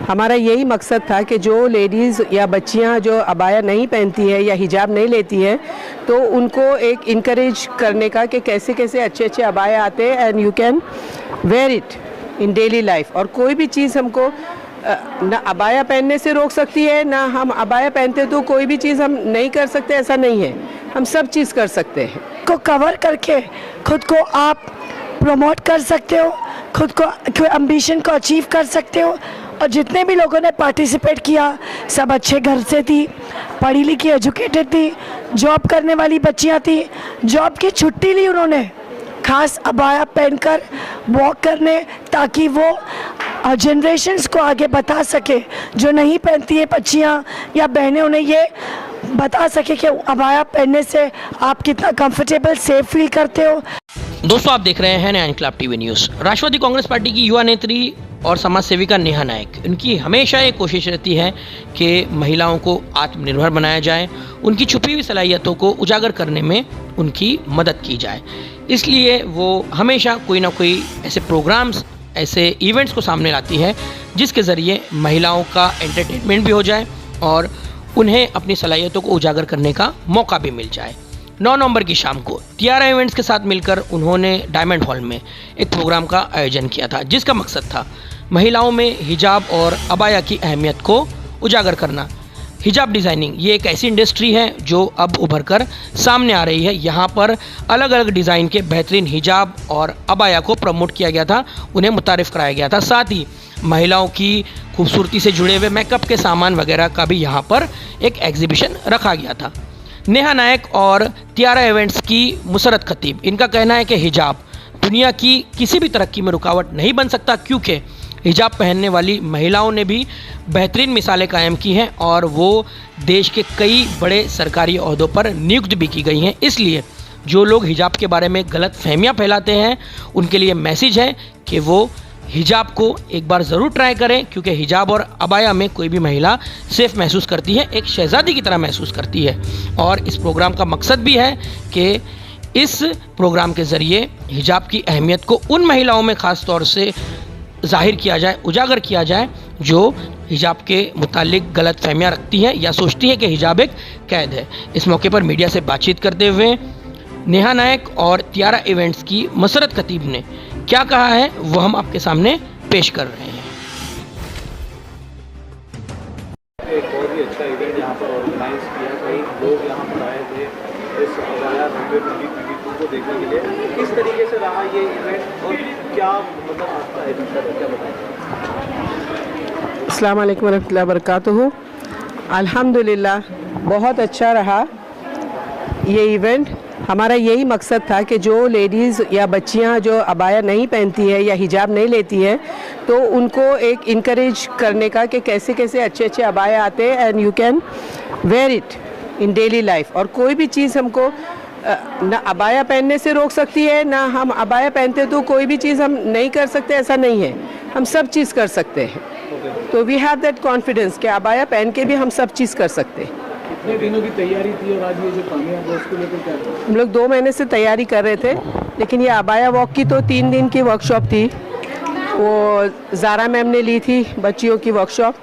हमारा यही मकसद था कि जो लेडीज़ या बच्चियां जो अबाया नहीं पहनती है या हिजाब नहीं लेती है तो उनको एक इनकरेज करने का कि कैसे कैसे अच्छे अच्छे अबाया आते हैं and you can wear it in daily life. और कोई भी चीज़ हमको ना अबाया पहनने से रोक सकती है, ना हम अबाया पहनते तो कोई भी चीज़ हम नहीं कर सकते, ऐसा नहीं है। हम सब चीज़ कर सकते हैं। को कवर करके खुद को आप प्रमोट कर सकते हो, खुद को एम्बिशन को अचीव कर सकते हो। और जितने भी लोगों ने पार्टिसिपेट किया सब अच्छे घर से थी, पढ़ी लिखी एजुकेटेड थी, जॉब करने वाली बच्चियां थी। जॉब की छुट्टी ली उन्होंने खास अबाया पहनकर वॉक करने, ताकि वो जनरेशन्स को आगे बता सके, जो नहीं पहनती है बच्चियां या बहनें, उन्हें ये बता सके कि अबाया पहनने से आप कितना कंफर्टेबल सेफ फील करते हो। दोस्तों, आप देख रहे हैं नया इनकलाब टीवी न्यूज़। राष्ट्रवादी कांग्रेस पार्टी की युवा नेत्री और समाज सेविका नेहा नायक, उनकी हमेशा एक कोशिश रहती है कि महिलाओं को आत्मनिर्भर बनाया जाए, उनकी छुपी हुई सलाहियतों को उजागर करने में उनकी मदद की जाए। इसलिए वो हमेशा कोई ना कोई ऐसे प्रोग्राम्स, ऐसे इवेंट्स को सामने लाती है जिसके ज़रिए महिलाओं का एंटरटेनमेंट भी हो जाए और उन्हें अपनी सलाहियतों को उजागर करने का मौका भी मिल जाए। 9 नवंबर की शाम को तियारा इवेंट्स के साथ मिलकर उन्होंने डायमंड हॉल में एक प्रोग्राम का आयोजन किया था, जिसका मकसद था महिलाओं में हिजाब और अबाया की अहमियत को उजागर करना। हिजाब डिज़ाइनिंग ये एक ऐसी इंडस्ट्री है जो अब उभर कर सामने आ रही है। यहाँ पर अलग अलग डिज़ाइन के बेहतरीन हिजाब और अबाया को प्रमोट किया गया था, उन्हें मुतारिफ़ कराया गया था। साथ ही महिलाओं की खूबसूरती से जुड़े हुए मेकअप के सामान वगैरह का भी यहाँ पर एक एग्जीबिशन रखा गया था। नेहा नायक और तियारा इवेंट्स की मुसरत खतीब, इनका कहना है कि हिजाब दुनिया की किसी भी तरक्की में रुकावट नहीं बन सकता, क्योंकि हिजाब पहनने वाली महिलाओं ने भी बेहतरीन मिसालें कायम की हैं और वो देश के कई बड़े सरकारी ओहदों पर नियुक्त भी की गई हैं। इसलिए जो लोग हिजाब के बारे में गलत फहमियाँ फैलाते हैं, उनके लिए मैसेज है कि वो हिजाब को एक बार ज़रूर ट्राई करें, क्योंकि हिजाब और अबाया में कोई भी महिला सेफ़ महसूस करती है, एक शहज़ादी की तरह महसूस करती है। और इस प्रोग्राम का मकसद भी है कि इस प्रोग्राम के ज़रिए हिजाब की अहमियत को उन महिलाओं में ख़ास तौर से ज़ाहिर किया जाए, उजागर किया जाए, जो हिजाब के मुतालिक गलत फहमियाँ रखती हैं या सोचती हैं कि हिजाब एक कैद है। इस मौके पर मीडिया से बातचीत करते हुए नेहा नायक और तियारा इवेंट्स की मुसरत खतीब ने क्या कहा है वो हम आपके सामने पेश कर रहे हैं। एक और भी अच्छा इवेंट यहाँ पर ऑर्गेनाइज किया, कई लोग यहाँ पर आए थे इस अबाया रनवे 2022 को देखने के लिए। किस तरीके से रहा ये इवेंट और क्या मतलब आपका इवेंट है, क्या बताएं? अस्सलाम वालेकुम रहमतुल्लाहि व बरकातुहू। अल्हम्दुलिल्लाह बहुत अच्छा रहा ये इवेंट। हमारा यही मकसद था कि जो लेडीज़ या बच्चियां जो अबाया नहीं पहनती है या हिजाब नहीं लेती है तो उनको एक इनकरेज करने का कि कैसे कैसे अच्छे अच्छे अबाया आते हैं and you can wear it in daily life. और कोई भी चीज़ हमको ना अबाया पहनने से रोक सकती है, ना हम अबाया पहनते तो कोई भी चीज़ हम नहीं कर सकते, ऐसा नहीं है। हम सब चीज़ कर सकते हैं। तो वी हैव दैट कॉन्फिडेंस कि अबाया पहन के भी हम सब चीज़ कर सकते हैं। कितने दिनों की तैयारी थी और आज ये जो कामयाब है उसको लेकर क्या था? हम लोग 2 महीने से तैयारी कर रहे थे, लेकिन ये अबाया वॉक की तो 3 दिन की वर्कशॉप थी। वो ज़ारा मैम ने ली थी बच्चियों की वर्कशॉप,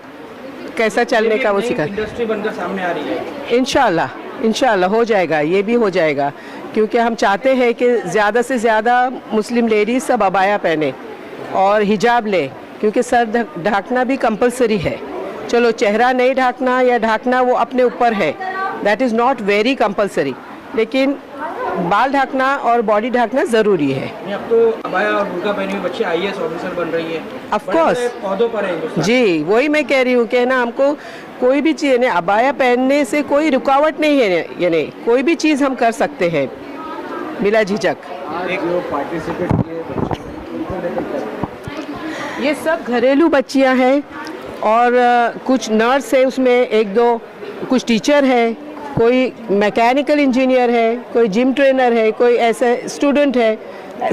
कैसा चलने का वो सिखा। इंडस्ट्री बनकर सामने आ रही है। इंशाल्लाह हो जाएगा, ये भी हो जाएगा, क्योंकि हम चाहते हैं कि ज़्यादा से ज़्यादा मुस्लिम लेडीज़ सब अबाया पहने और हिजाब ले, क्योंकि सर ढकना भी कंपलसरी है। चलो चेहरा नहीं ढकना या ढकना वो अपने ऊपर है, that is not very compulsory, लेकिन बाल ढकना और बॉडी ढकना ज़रूरी है। अब तो अबाया और बुर्का पहने हुए बच्चे IAS ऑफिसर बन रही है, ऑफ कोर्स पौधों पर है। जी, वही मैं कह रही हूँ कि ना हमको कोई भी चीज़ यानी अबाया पहनने से कोई रुकावट नहीं है, यानी कोई भी चीज़ हम कर सकते हैं बिला झिझक। जो पार्टिसिपेट किए ये सब घरेलू बच्चियाँ हैं और कुछ नर्स है उसमें, 1-2 कुछ टीचर है, कोई मैकेनिकल इंजीनियर है, कोई जिम ट्रेनर है, कोई ऐसे स्टूडेंट है,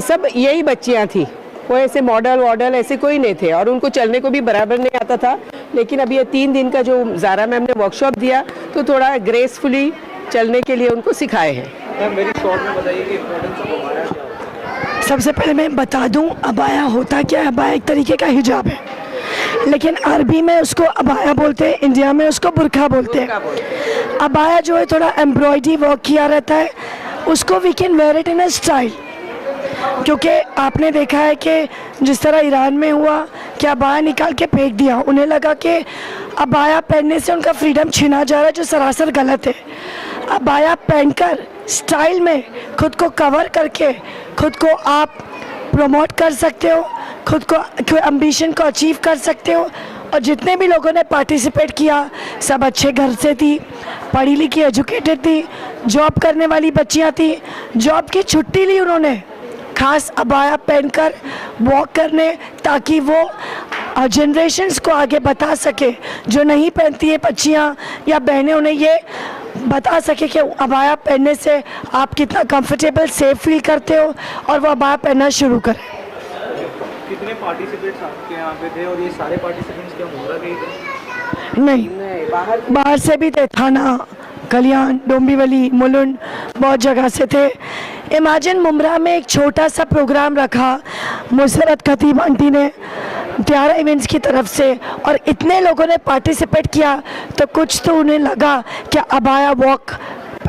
सब यही बच्चियाँ थी। कोई ऐसे मॉडल ऐसे कोई नहीं थे और उनको चलने को भी बराबर नहीं आता था। लेकिन अभी ये 3 दिन का जो ज़ारा मैम ने वर्कशॉप दिया तो थोड़ा ग्रेसफुली चलने के लिए उनको सिखाए हैं। मेरी शॉर्ट में बताइए कि इम्पोर्टेंस ऑफ अबाया क्या होता है? सबसे पहले मैं बता दूं अबाया होता क्या है। अबाया एक तरीके का हिजाब है। लेकिन अरबी में उसको अबाया बोलते हैं, इंडिया में उसको बुरखा बोलते हैं। अबाया जो है थोड़ा एम्ब्रॉयडरी वर्क किया रहता है, उसको we can wear it in a style. क्योंकि आपने देखा है कि जिस तरह ईरान में हुआ कि अबाया निकाल के फेंक दिया, उन्हें लगा कि अबाया पहनने से उनका फ्रीडम छीना जा रहा है, जो सरासर गलत है। अबाया पहनकर स्टाइल में खुद को कवर करके खुद को आप प्रमोट कर सकते हो, खुद को कोई एम्बिशन को अचीव कर सकते हो। और जितने भी लोगों ने पार्टिसिपेट किया सब अच्छे घर से थी, पढ़ी लिखी एजुकेटेड थी, जॉब करने वाली बच्चियां थी। जॉब की छुट्टी ली उन्होंने खास अबाया पहनकर वॉक करने, ताकि वो जनरेशन्स को आगे बता सके, जो नहीं पहनती है बच्चियां या बहनें, उन्हें ये बता सके कि अबाया पहनने से आप कितना कंफर्टेबल सेफ फील करते हो और वो अबाया पहनना शुरू करें। कितने पार्टिसिपेंट्स आपके यहाँ पे थे और ये सारे पार्टिसिपेंट्स क्या मुंद्रा के ही थे? नहीं, बाहर से भी थे, थाना, कल्याण, डोंबिवली, मुलुंड, बहुत जगह से थे। इमेजिन मुमरा में एक छोटा सा प्रोग्राम रखा मुसरत खतीब आंटी ने प्यारा इवेंट्स की तरफ से, और इतने लोगों ने पार्टिसिपेट किया, तो कुछ तो उन्हें लगा कि अबाया वॉक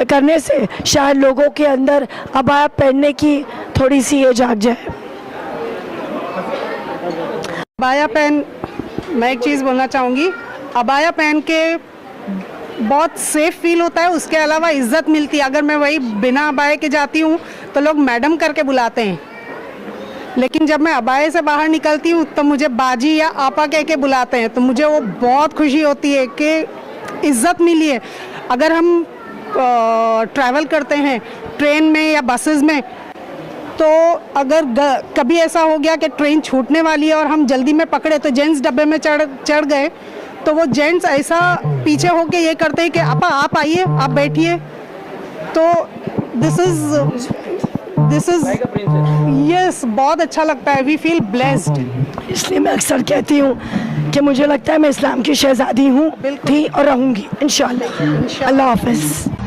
करने से शायद लोगों के अंदर अबाया पहनने की थोड़ी सी ये जाग जाए। अबाया पहन, मैं एक चीज़ बोलना चाहूँगी, अबाया पहन के बहुत सेफ फील होता है, उसके अलावा इज्जत मिलती है। अगर मैं वही बिना अबाये के जाती हूँ तो लोग मैडम करके बुलाते हैं, लेकिन जब मैं अबाये से बाहर निकलती हूँ तो मुझे बाजी या आपा कह के बुलाते हैं, तो मुझे वो बहुत खुशी होती है कि इज्जत मिली है। अगर हम ट्रैवल करते हैं ट्रेन में या बसेस में, तो अगर कभी ऐसा हो गया कि ट्रेन छूटने वाली है और हम जल्दी में पकड़े, तो जेंट्स डब्बे में चढ़ गए, तो वो जेंट्स ऐसा पीछे होके ये करते हैं कि आपा आप आइए, आप बैठिए। तो दिस इज यस, बहुत अच्छा लगता है, वी फील ब्लेस्ड। इसलिए मैं अक्सर कहती हूँ कि मुझे लगता है मैं इस्लाम की शहजादी हूँ, थी और रहूँगी इंशाल्लाह। अल्लाह हाफ़िज़।